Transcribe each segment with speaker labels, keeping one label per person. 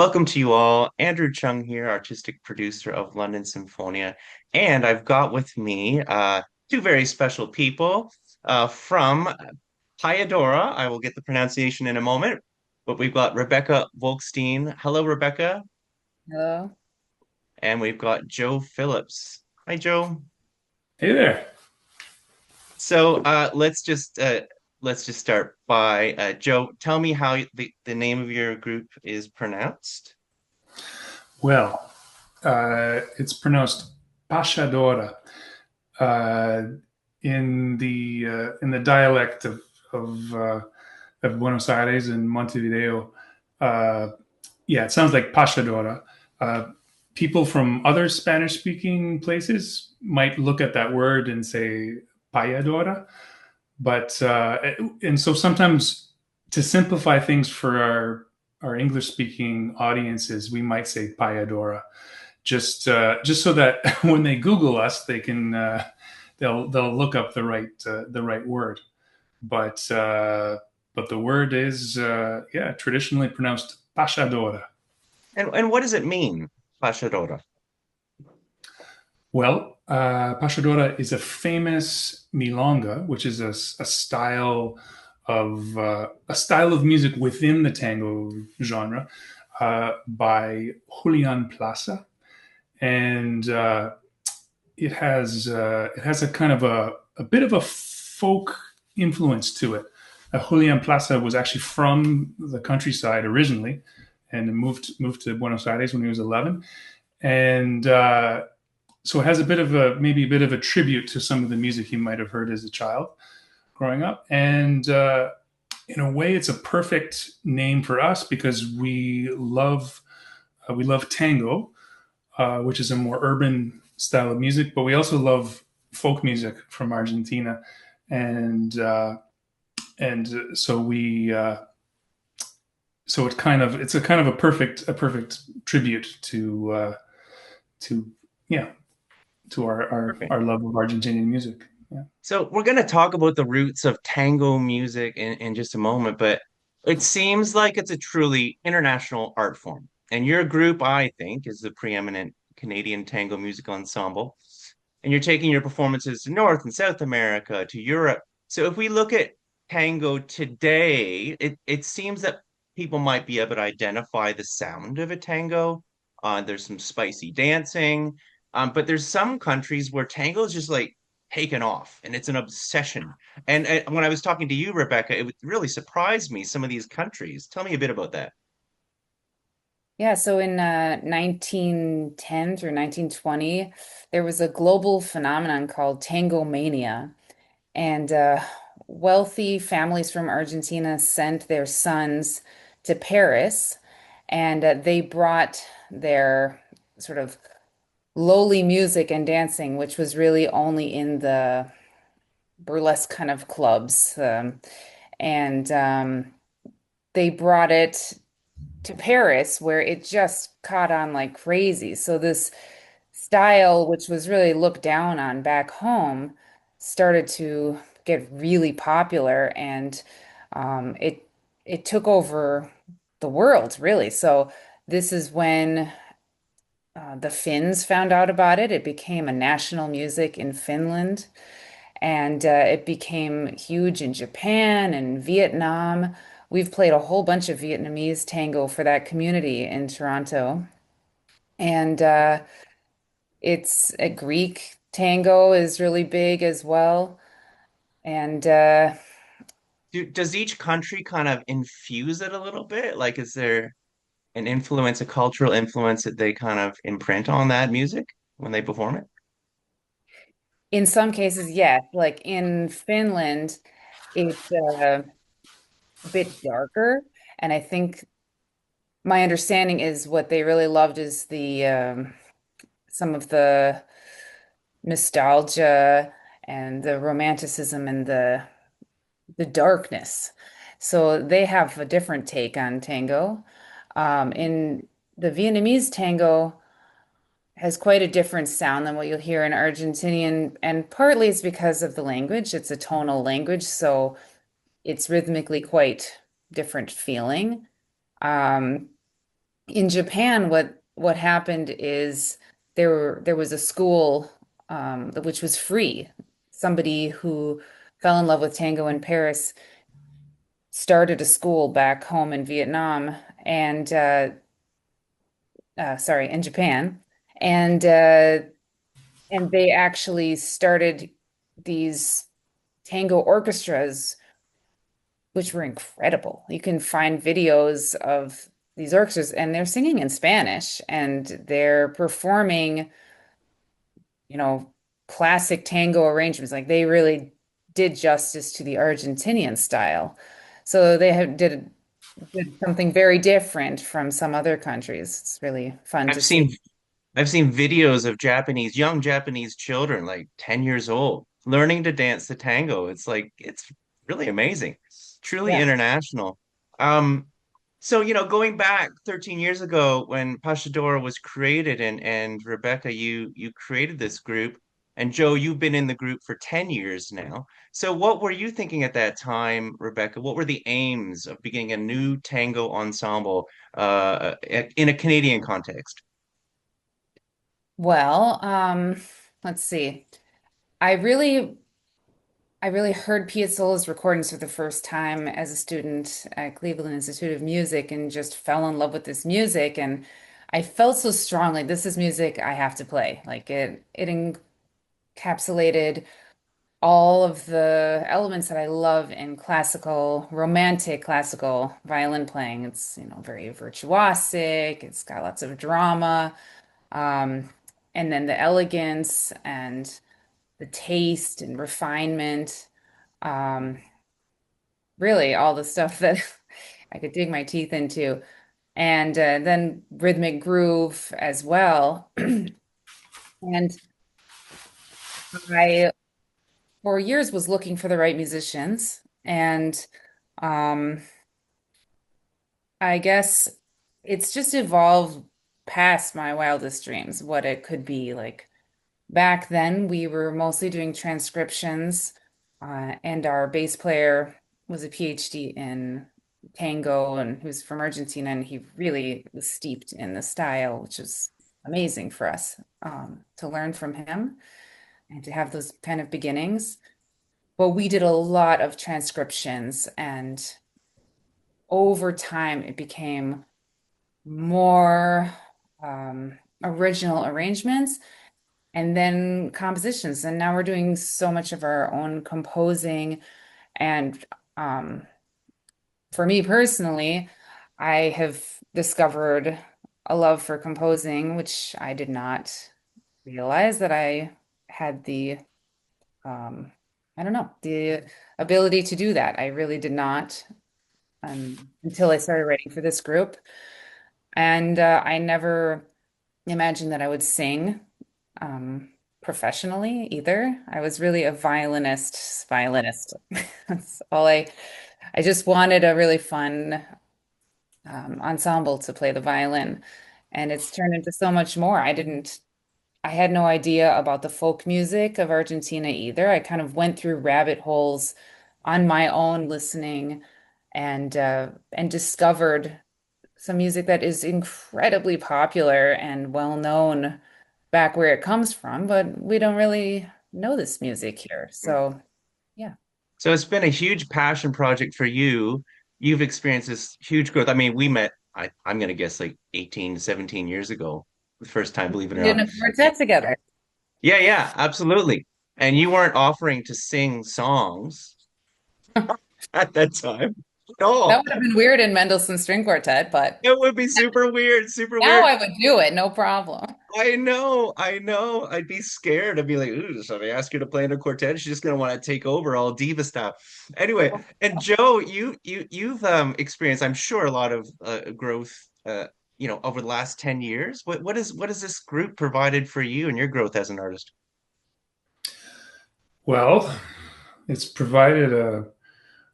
Speaker 1: Welcome to you all. Andrew Chung here, artistic producer of London Symphonia. And I've got with me two very special people from Payadora. I will get the pronunciation in a moment, but we've got Rebekah Wolkstein. Hello, Rebekah.
Speaker 2: Hello.
Speaker 1: And we've got Joe Phillips. Hi, Joe.
Speaker 3: Hey there.
Speaker 1: So let's just start by Joe. Tell me how the name of your group is pronounced.
Speaker 3: Well, it's pronounced Pashadora uh, in the dialect of Buenos Aires and Montevideo. Uh, yeah, it sounds like Pashadora. Uh, People from other Spanish-speaking places might look at that word and say Payadora, but and so sometimes to simplify things for our English speaking audiences, we might say Payadora, just so that when they Google us, they can they'll look up the right word. But but the word is yeah, traditionally pronounced Pashadora.
Speaker 1: And what does it mean, Fashadora?
Speaker 3: Well, Pashadora is a famous milonga, which is a style of music within the tango genre by Julian Plaza, and it has a kind of a bit of a folk influence to it. Julian Plaza was actually from the countryside originally, and moved to Buenos Aires when he was 11, and so it has a bit of a maybe a bit of a tribute to some of the music he might have heard as a child growing up, and in a way, it's a perfect name for us because we love tango, which is a more urban style of music, but we also love folk music from Argentina, and so we so it's a kind of a perfect tribute to yeah to
Speaker 1: Perfect.
Speaker 3: our love of Argentinian music. Yeah.
Speaker 1: So we're going to talk about the roots of tango music in just a moment, but it seems like it's a truly international art form. And your group, I think, is the preeminent Canadian tango musical ensemble. And you're taking your performances to North and South America, to Europe. So if we look at tango today, it seems that people might be able to identify the sound of a tango. There's some spicy dancing, but there's some countries where tango is just like taken off and it's an obsession. And when I was talking to you, Rebekah, it really surprised me, some of these countries. Tell me a bit about that.
Speaker 2: Yeah, so in 1910 through 1920, there was a global phenomenon called Tango Mania. And wealthy families from Argentina sent their sons to Paris, and they brought their sort of lowly music and dancing, which was really only in the burlesque kind of clubs. And they brought it to Paris where it just caught on like crazy. So this style, which was really looked down on back home, started to get really popular, and it took over the world really. So this is when the Finns found out about it. It became a national music in Finland, and it became huge in Japan and Vietnam. We've played a whole bunch of Vietnamese tango for that community in Toronto. And it's a Greek tango is really big as well. And
Speaker 1: Does each country kind of infuse it a little bit? Like, is there an influence, a cultural influence that they kind of imprint on that music when they perform it?
Speaker 2: in some cases, yes, like in Finland, it's a bit darker. And I think my understanding is what they really loved is the some of the nostalgia and the romanticism and the darkness. So they have a different take on tango. In the Vietnamese tango has quite a different sound than what you'll hear in Argentinian, and partly it's because of the language. It's a tonal language, so it's rhythmically quite different feeling. Um, in Japan, what happened is there was a school which was free. Somebody who fell in love with tango in Paris started a school back home in Vietnam and sorry, in Japan, and they actually started these tango orchestras, which were incredible. You can find videos of these orchestras, and they're singing in Spanish, and they're performing, you know, classic tango arrangements. Like they really did justice to the Argentinian style. So they did something very different from some other countries. It's really fun to
Speaker 1: I've
Speaker 2: see.
Speaker 1: seen I've seen videos of young Japanese children, like 10 years old, learning to dance the tango. It's like, it's really amazing. It's truly
Speaker 2: Yeah.
Speaker 1: international. Um, so, going back 13 years ago when Pashadora was created and Rebecca, you created this group, and Joe, you've been in the group for 10 years now. So what were you thinking at that time, Rebecca? What were the aims of beginning a new tango ensemble in a Canadian context?
Speaker 2: Well, let's see. I really I really heard Piazzolla's recordings for the first time as a student at Cleveland Institute of Music and just fell in love with this music. And I felt so strongly, this is music I have to play. Like it encapsulated all of the elements that I love in classical, romantic classical violin playing. It's, very virtuosic, it's got lots of drama, um, and then the elegance and the taste and refinement. Um, Really all the stuff that I could dig my teeth into. And then rhythmic groove as well. And I, for years, was looking for the right musicians. And um, I guess it's just evolved past my wildest dreams, what it could be. Like back then, we were mostly doing transcriptions, and our bass player was a PhD in tango, and he was from Argentina, and he really was steeped in the style, which was amazing for us to learn from him and to have those kind of beginnings. But we did a lot of transcriptions, and over time, it became more original arrangements and then compositions. And now we're doing so much of our own composing. And um, for me personally, I have discovered a love for composing, which I did not realize that I had um, I don't know, the ability to do that. I really did not until I started writing for this group. And I never imagined that I would sing professionally either. I was really a violinist. That's all I just wanted a really fun ensemble to play the violin. And it's turned into so much more. I had no idea about the folk music of Argentina either. I kind of went through rabbit holes on my own listening and discovered some music that is incredibly popular and well known back where it comes from, but we don't really know this music here. So, yeah.
Speaker 1: So it's been a huge passion project for you. You've experienced this huge growth. I mean, we met, I'm going to guess like 18, 17 years ago, the first time, believe it or
Speaker 2: We did
Speaker 1: not.
Speaker 2: a quartet together.
Speaker 1: Yeah, yeah, absolutely. And you weren't offering to sing songs at that time at
Speaker 2: That
Speaker 1: all.
Speaker 2: would have been weird in Mendelssohn's String Quartet, but
Speaker 1: It would be super weird, super
Speaker 2: now
Speaker 1: weird.
Speaker 2: I would do it, no problem.
Speaker 1: I know, I know. I'd be scared. I'd be like, ooh, so if I ask her to play in a quartet, she's just gonna want to take over all diva stuff. Anyway, and Joe, you've experienced, I'm sure, a lot of growth over the last 10 years. What is this group provided for you and your growth as an artist?
Speaker 3: Well, it's provided a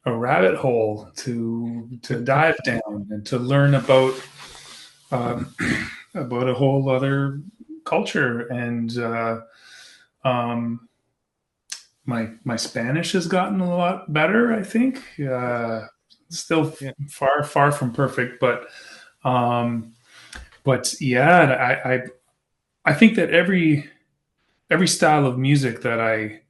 Speaker 3: rabbit hole to dive down and to learn um, about a whole other culture. And um, my Spanish has gotten a lot better, I think. Still
Speaker 1: Yeah.
Speaker 3: far from perfect, but um, but yeah, I think that every style of music that I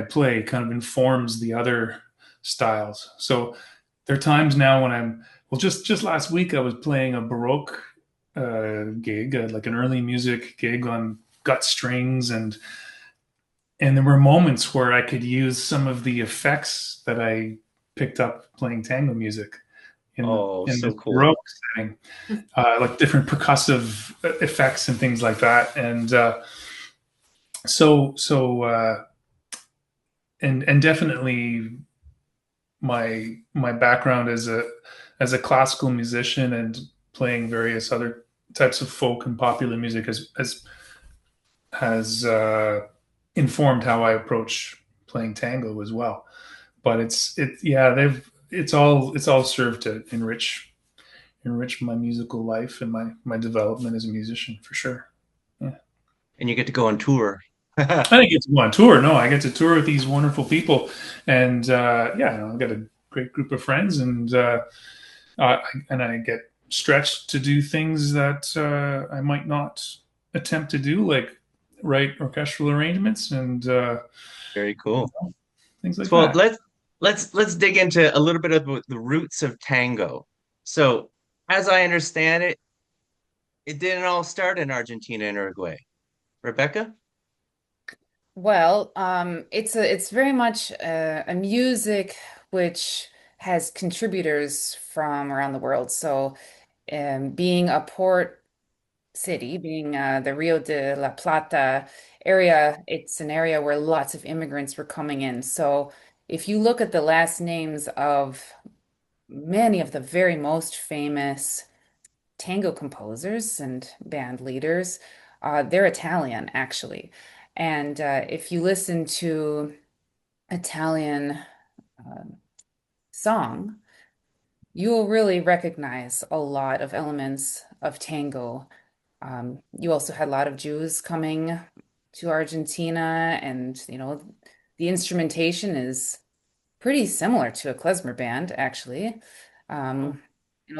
Speaker 3: play kind of informs the other styles. So there are times now when just last week I was playing a Baroque gig, like an early music gig on gut strings, and there were moments where I could use some of the effects that I picked up playing tango music
Speaker 1: Oh,
Speaker 3: in
Speaker 1: so
Speaker 3: this
Speaker 1: cool.
Speaker 3: Baroque setting, like different percussive effects and things like that, and so and definitely my background as a classical musician and playing various other types of folk and popular music has informed how I approach playing tango as well. But yeah, they've it's all served to enrich my musical life and my development as a musician for sure. Yeah.
Speaker 1: And you get to go on tour.
Speaker 3: I didn't get to go on tour. No, I get to tour with these wonderful people, and yeah, I've got a great group of friends, uh, and I get stretched to do things that I might not attempt to do, like write orchestral arrangements and
Speaker 1: Very cool.
Speaker 3: things like
Speaker 1: Well,
Speaker 3: that.
Speaker 1: let's dig into a little bit of the roots of tango. So, as I understand it, it didn't all start in Argentina and Uruguay. Rebecca?
Speaker 2: Well, it's very much a music which has contributors from around the world. So, being a port city, being the Rio de la Plata area, it's an area where lots of immigrants were coming in. So, if you look at the last names of many of the very most famous tango composers and band leaders, they're Italian, actually. And if you listen to Italian um song, you will really recognize a lot of elements of tango. You also had a lot of Jews coming to Argentina, and the instrumentation is pretty similar to a klezmer band, actually. Um,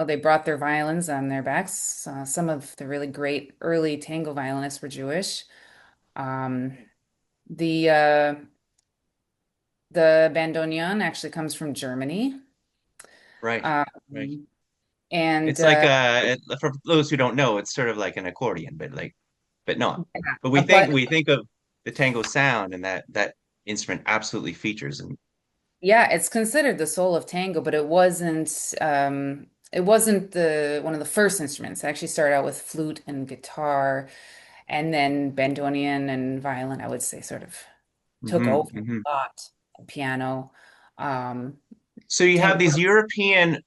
Speaker 2: they brought their violins on their backs. Some of the really great early tango violinists were Jewish. Um, the uh, the bandoneon actually comes from Germany.
Speaker 1: Right, right.
Speaker 2: Um, and
Speaker 1: It's like for those who don't know, it's sort of like an accordion, but not. But
Speaker 2: a but
Speaker 1: we think of the tango sound and that instrument absolutely features and
Speaker 2: Yeah, it's considered the soul of tango, but it wasn't the one of the first instruments. It actually started out with flute and guitar, and then bandoneon and violin, I would say, sort of took over
Speaker 1: hmm.
Speaker 2: a lot, and piano. Um,
Speaker 1: So you have
Speaker 2: tango,
Speaker 1: these European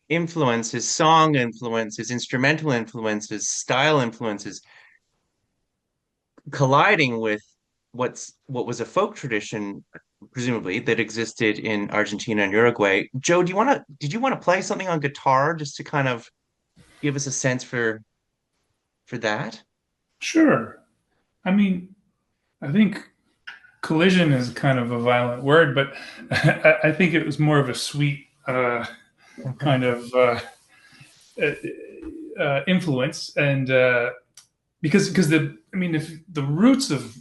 Speaker 1: influences, song influences, instrumental influences, style influences colliding with what was a folk tradition, presumably, that existed in Argentina and Uruguay. Joe, did you want to play something on guitar just to kind of give us a sense for that?
Speaker 3: Sure. I mean, I think collision is kind of a violent word, but I think it was more of a sweet kind of influence, and because the I mean, if the roots of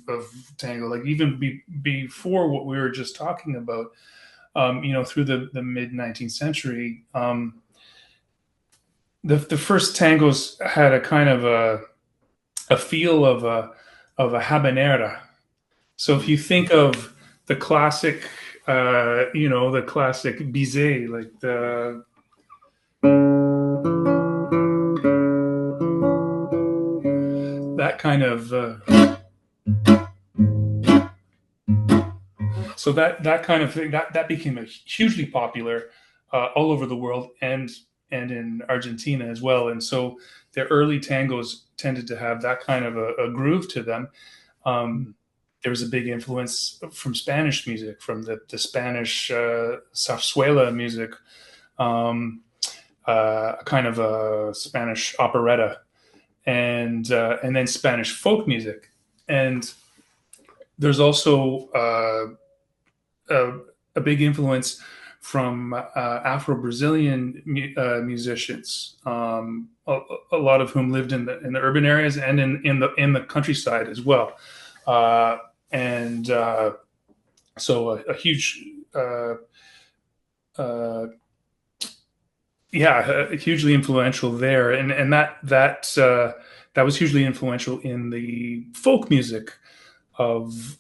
Speaker 3: tango, like even before what we were just talking about, through the mid 19th century, the first tangos had a kind of a feel of a habanera. So if you think of the classic, the classic bizet, like that kind of, so that kind of thing that became a hugely popular all over the world and in Argentina as well. And so the early tangos tended to have that kind of a groove to them. Um, there was a big influence from Spanish music, from the Spanish zarzuela music, um, kind of a Spanish operetta, and then Spanish folk music. And there's also a big influence from Afro-Brazilian musicians, a lot of whom lived in the urban areas and in the countryside as well, and so a huge. Hugely influential there, and that was hugely influential in the folk music of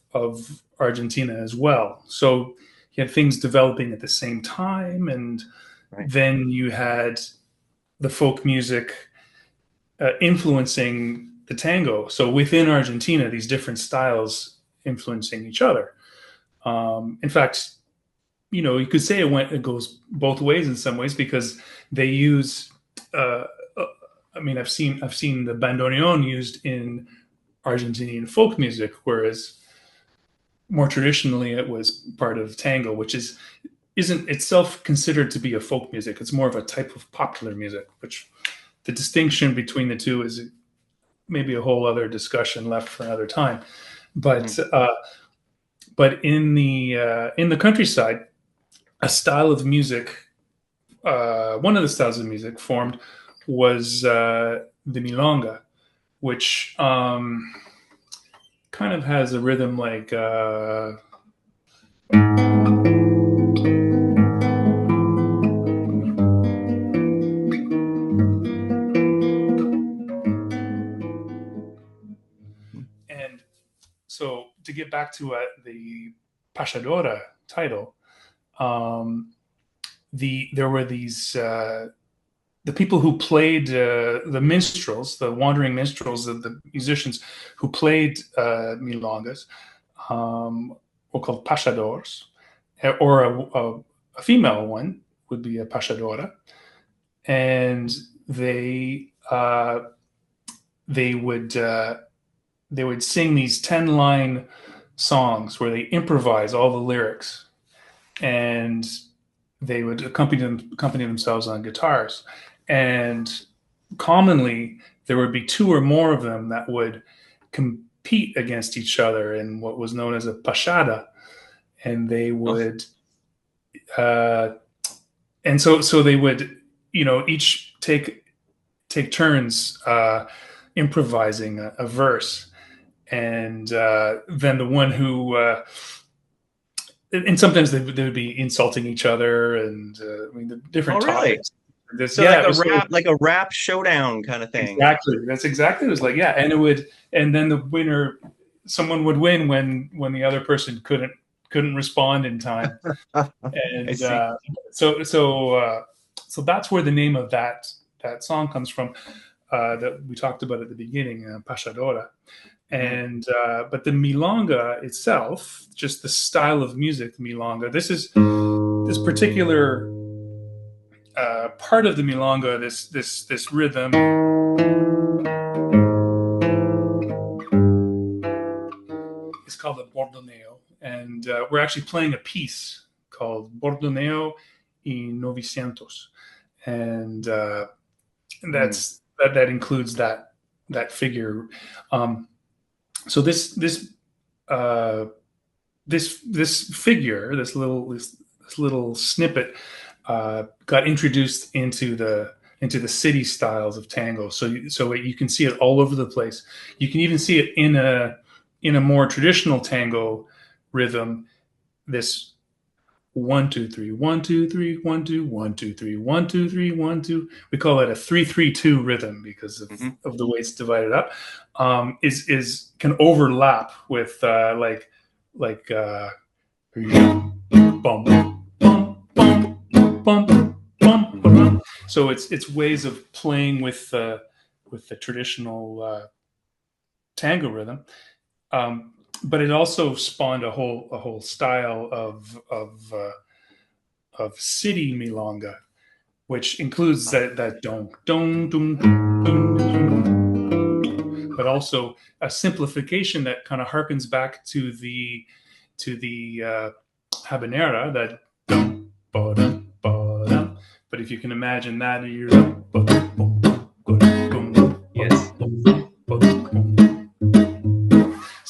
Speaker 3: Argentina as well. So you had things developing at the same time, and
Speaker 1: Right.
Speaker 3: then you had the folk music influencing the tango. So within Argentina, these different styles influencing each other. In fact, you could say it goes both ways in some ways, because they use. I've seen the bandoneon used in Argentinian folk music, whereas more traditionally it was part of tango, which isn't itself considered to be a folk music. It's more of a type of popular music, which the distinction between the two is maybe a whole other discussion left for another time. But but in the countryside, a style of music, one of the styles of music formed was the milonga, which kind of has a rhythm like and so to get back to the Payadora title, there were these the people who played the minstrels, the wandering minstrels, the musicians who played milongas, were called payadores, or a female one would be a payadora, and they would sing these 10-line songs where they improvise all the lyrics, and they would accompany themselves on guitars. And commonly, there would be two or more of them that would compete against each other in what was known as a pachada. And they would, and so they would, each take turns improvising a verse. And then the one who, and sometimes they would be insulting each other, and the different topics.
Speaker 1: So like a rap showdown kind of thing.
Speaker 3: Exactly. That's exactly what it was like. Yeah, and then the winner, someone would win when the other person couldn't respond in time. And so that's where the name of that song comes from, that we talked about at the beginning, Payadora. And but the milonga itself, just the style of music, milonga. This particular part of the milonga, this rhythm, is called the bordoneo, and we're actually playing a piece called Bordoneo y Novecientos, and that includes that figure. So this figure, this little snippet, got introduced into the city styles of tango. So you can see it all over the place. You can even see it in a more traditional tango rhythm. This 1 2 3 1 2 3 1 2 1 2 3 1 2 3 1 2. We call it a 3-3-2 rhythm because of the way it's divided up. Can overlap with like bum bum bum bum bum. So it's ways of playing with the traditional tango rhythm. But it also spawned a whole style of city milonga, which includes that don don don don, but also a simplification that kind of harkens back to the habanera, that dum ba dum ba dum. But if you can imagine that, yes.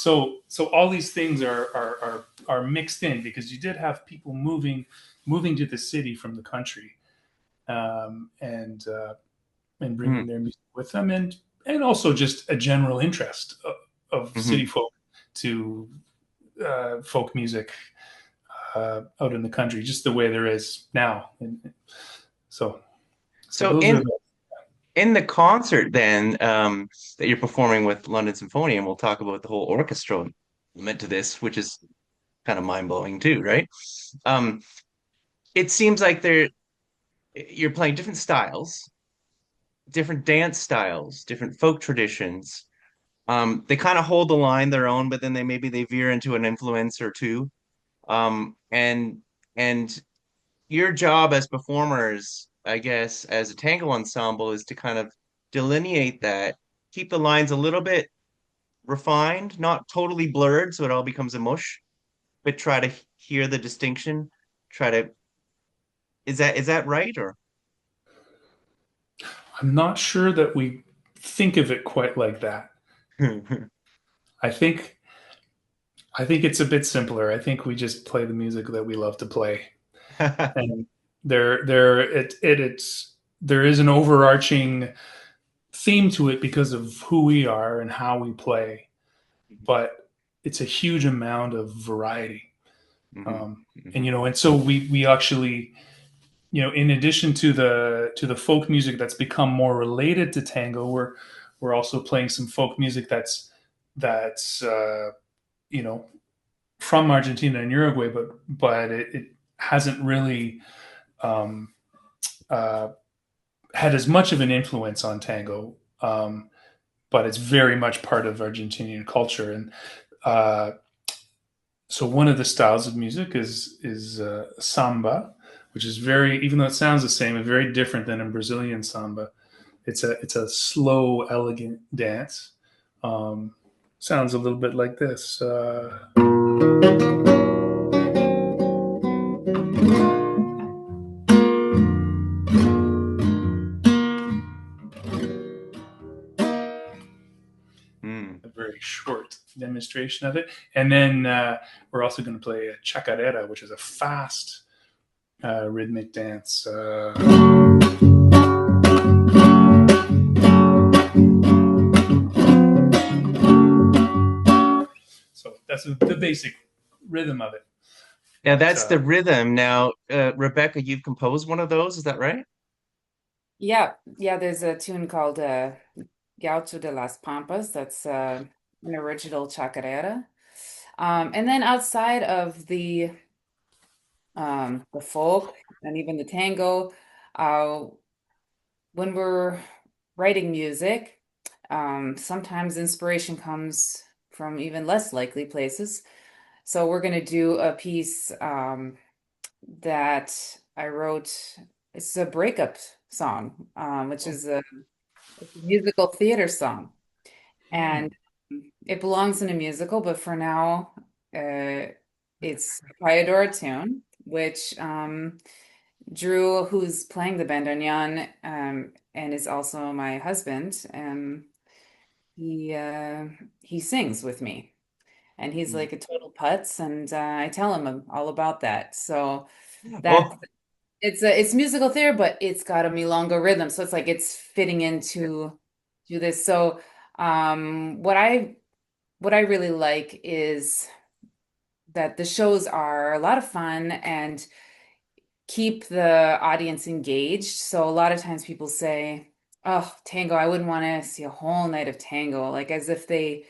Speaker 3: So all these things are mixed in because you did have people moving to the city from the country, um, and uh, and bringing
Speaker 1: Mm,
Speaker 3: their music with them, and also just a general interest of
Speaker 1: mhm.
Speaker 3: city folk to folk music out in the country, just the way there is now. And so, so
Speaker 1: So
Speaker 3: those are the.
Speaker 1: in the concert then that you're performing with London Symphonia, and we'll talk about the whole orchestral element to this, which is kind of mind-blowing too, right? Um, it seems like you're playing different styles, different dance styles, different folk traditions. They kind of hold the line their own, but then they veer into an influence or two. And your job as performers, I guess, as a tango ensemble, is to kind of delineate that, keep the lines a little bit refined, not totally blurred, so it all becomes a mush, but try to hear the distinction. Try to is that right or?
Speaker 3: I'm not sure that we think of it quite like that. I think I think it's a bit simpler. I think we just play the music that we love to play, and there is an overarching theme to it because of who we are and how we play, but it's a huge amount of variety.
Speaker 1: Mhm,
Speaker 3: Um, and
Speaker 1: mhm,
Speaker 3: you know, and so we actually, you know, in addition to the folk music that's become more related to tango, we're also playing some folk music that's you know, from Argentina and Uruguay, but it hasn't really um, uh, had as much of an influence on tango, but it's very much part of Argentinian culture. And uh, so one of the styles of music is samba, which is very, even though it sounds the same, it's very different than a Brazilian samba. It's a slow, elegant dance. Um, Sounds a little bit like this.
Speaker 1: mm.
Speaker 3: A very short demonstration of it. And then we're also going to play a chacarera, which is a fast rhythmic dance. So that's the basic rhythm of it.
Speaker 1: Now
Speaker 3: But
Speaker 1: that's the rhythm. Now, Rebecca, you've composed one of those, is that right?
Speaker 2: Yeah, yeah, there's a tune called Gaucho de las Pampas. That's an original chacarera. And then outside of the folk and even the tango, uh, when we're writing music, sometimes inspiration comes from even less likely places. So we're going to do a piece that I wrote. It's a breakup song, which is it's a musical theater song.
Speaker 3: mm,
Speaker 2: And it belongs in a musical, but for now, it's a Payadora tune, which Drew, who's playing the bandoneon, and is also my husband, he uh, he sings with me, and he's
Speaker 1: Mm.
Speaker 2: like a total putz, and I tell him all about that. So that
Speaker 1: Oh,
Speaker 2: it's musical theater, but it's got a milonga rhythm, so it's like it's fitting into to this. So what I really like is that the shows are a lot of fun and keep the audience engaged. So a lot of times people say, "Oh, tango, I wouldn't want to see a whole night of tango," like as if they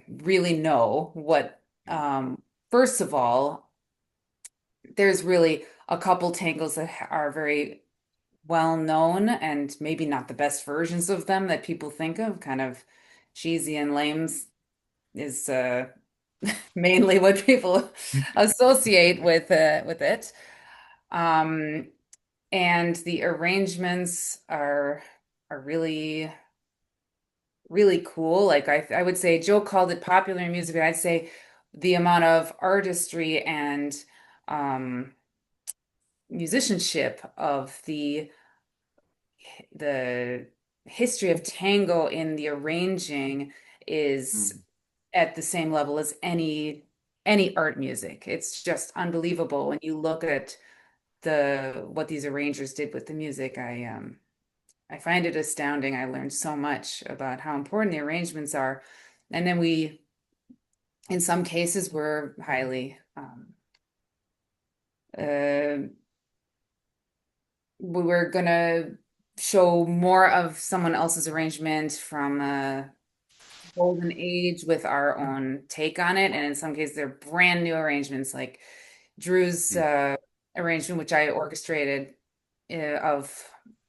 Speaker 2: really know what first of all, there's really a couple tangos that are very well known and maybe not the best versions of them that people think of, kind of cheesy and lame is mainly what people associate with it. Um, and the arrangements are really cool. Like I would say Joe called it popular music, but I'd say the amount of artistry and um, musicianship of the history of tango in the arranging is
Speaker 1: mm.
Speaker 2: at the same level as any art music. It's just unbelievable when you look at the what these arrangers did with the music. I find it astounding. I learned so much about how important the arrangements are. And then we, in some cases, were highly uh, we were gonna show more of someone else's arrangement from golden age with our own take on it. And in some cases, they're brand new arrangements, like Drew's
Speaker 1: Mm.
Speaker 2: arrangement, which I orchestrated of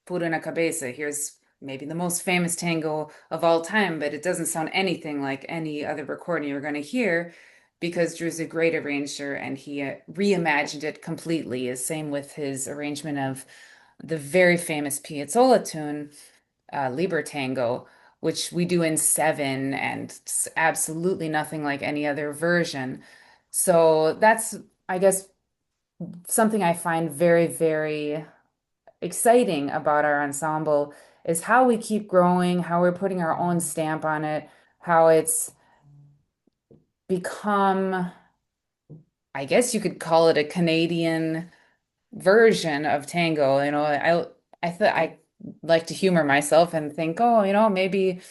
Speaker 2: Pura na Cabeza. Here's maybe the most famous tango of all time, but it doesn't sound anything like any other recording you're going to hear because Drew's a great arranger and he reimagined it completely. The same with his arrangement of the very famous Piazzolla tune, Liber Tango, which we do in seven, and it's absolutely nothing like any other version. So that's, I guess, something I find very, very exciting about our ensemble is how we keep growing, how we're putting our own stamp on it, how it's become, I guess you could call it a Canadian version of tango. I like to humor myself and think, oh, maybe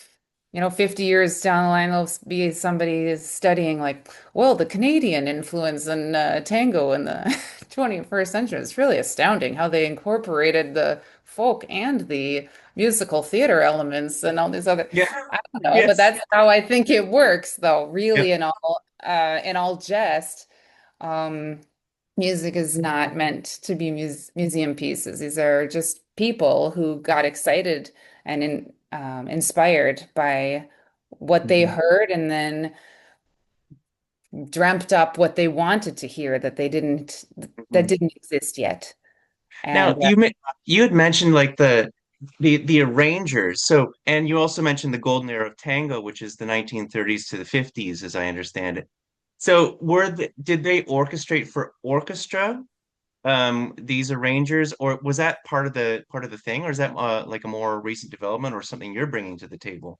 Speaker 2: 50 years down the line, there'll be somebody studying like, well, the Canadian influence in tango in the 21st century. It's really astounding how they incorporated the folk and the musical theater elements and all these other,
Speaker 1: Yeah.
Speaker 2: I don't know, but
Speaker 1: Yes.
Speaker 2: that's how I think it works, though,
Speaker 1: Yep.
Speaker 2: really, in all jest. Um, Music is not meant to be museum pieces. These are just people who got excited and inspired by what they
Speaker 1: Mhm.
Speaker 2: heard and then dreamt up what they wanted to hear that
Speaker 1: Mhm.
Speaker 2: didn't exist yet. And
Speaker 1: Now you had mentioned like the arrangers. So and you also mentioned the golden era of tango, which is the 1930s to the 50s, as I understand it. So did they orchestrate for orchestra, these arrangers, or was that part of the thing, or is that like a more recent development or something you're bringing to the table?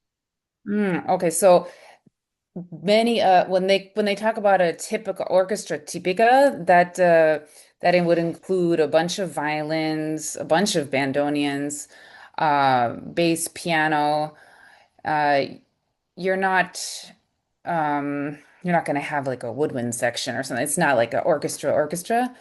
Speaker 2: okay, so many when they talk about a typical orchestra tipica, that it would include a bunch of violins, a bunch of bandonions, bass, piano. Uh, you're not you're not going to have like a woodwind section or something. It's not like an orchestra.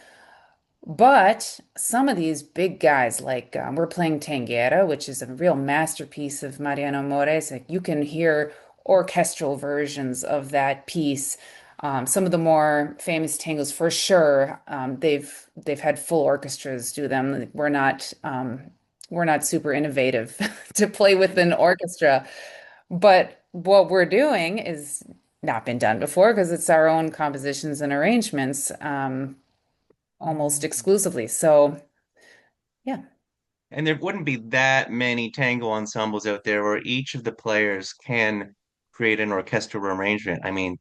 Speaker 2: But some of these big guys, like we're playing Tanguera, which is a real masterpiece of Mariano Mores. Like you can hear orchestral versions of that piece. Some of the more famous tangos, for sure, they've had full orchestras do them. Like, we're not super innovative to play with an orchestra, but what we're doing is not been done before because it's our own compositions and arrangements. Almost exclusively. So, yeah.
Speaker 1: And there wouldn't be that many tango ensembles out there where each of the players can create an orchestral arrangement. I mean,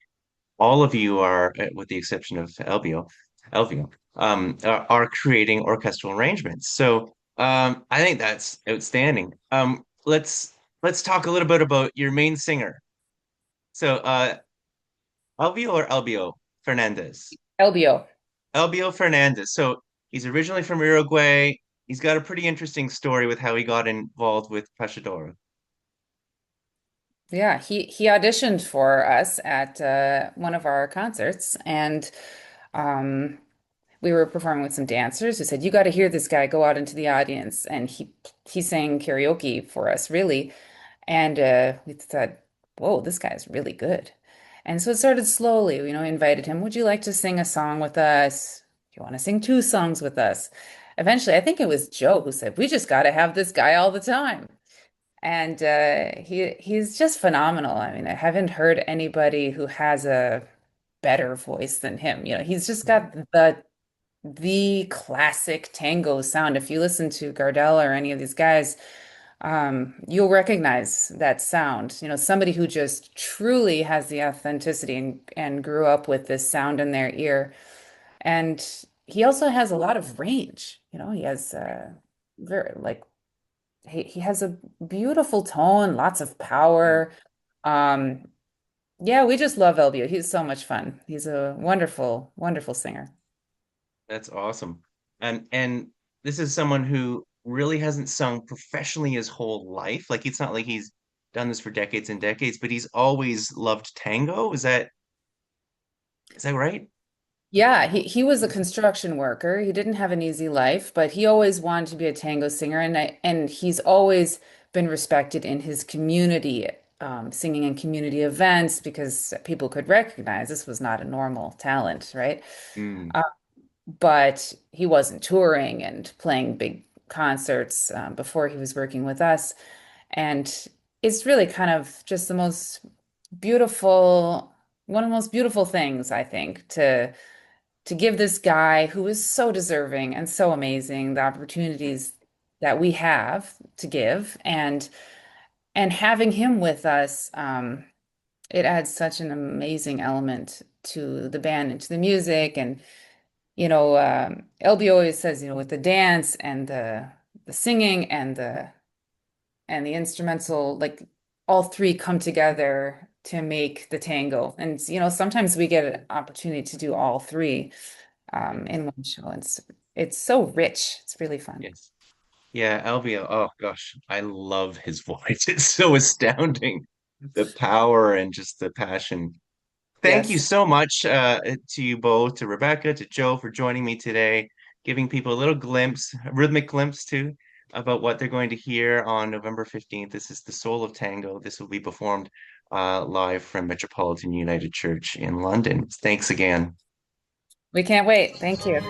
Speaker 1: all of you are, with the exception of Elvio, are creating orchestral arrangements. So I think that's outstanding. Let's talk a little bit about your main singer. So Elvio or Elbio Fernandez?
Speaker 2: LBO.
Speaker 1: Elbio Fernandez. So he's originally from Uruguay. He's got a pretty interesting story with how he got involved with Payadora.
Speaker 2: Yeah, he auditioned for us at one of our concerts, and um, we were performing with some dancers who said, "You got to hear this guy go out into the audience," and he sang karaoke for us, really. And we thought, "Whoa, this guy's really good." And so it started slowly. Invited him, "Would you like to sing a song with us? Do you want to sing two songs with us?" Eventually, I think it was Joe who said, "We just got to have this guy all the time." And he's just phenomenal. I mean, I haven't heard anybody who has a better voice than him. He's just got the classic tango sound. If you listen to Gardel or any of these guys, you'll recognize that sound. Somebody who just truly has the authenticity and grew up with this sound in their ear. And he also has a lot of range. He has very like he has a beautiful tone, lots of power. Um, Yeah, we just love Elvio. He's so much fun. He's a wonderful, wonderful singer.
Speaker 1: That's awesome. And this is someone who really hasn't sung professionally his whole life. Like it's not like he's done this for decades and decades, but he's always loved tango. Is that right?
Speaker 2: Yeah, he was a construction worker. He didn't have an easy life, but he always wanted to be a tango singer, and he's always been respected in his community, singing in community events because people could recognize this was not a normal talent, right?
Speaker 1: Mm,
Speaker 2: Uh, but he wasn't touring and playing big concerts before he was working with us, and it's really kind of just the most beautiful, one of the most beautiful things, I think, to give this guy who is so deserving and so amazing the opportunities that we have to give and having him with us it adds such an amazing element to the band and to the music and LB always says with the dance and the singing and the instrumental like all three come together to make the tango and sometimes we get an opportunity to do all three
Speaker 1: yes.
Speaker 2: in one show. It's so rich. It's really fun.
Speaker 1: Yes. Yeah, Alvia. Oh gosh, I love his voice. It's so astounding. The power and just the passion. Thank you
Speaker 2: Yes.
Speaker 1: so much to you both, to Rebecca, to Joe for joining me today, giving people a little glimpse, a rhythmic glimpse too, about what they're going to hear on November 15th. This is the Soul of Tango. This will be performed live from Metropolitan United Church in London. Thanks again.
Speaker 2: We can't wait. Thank you.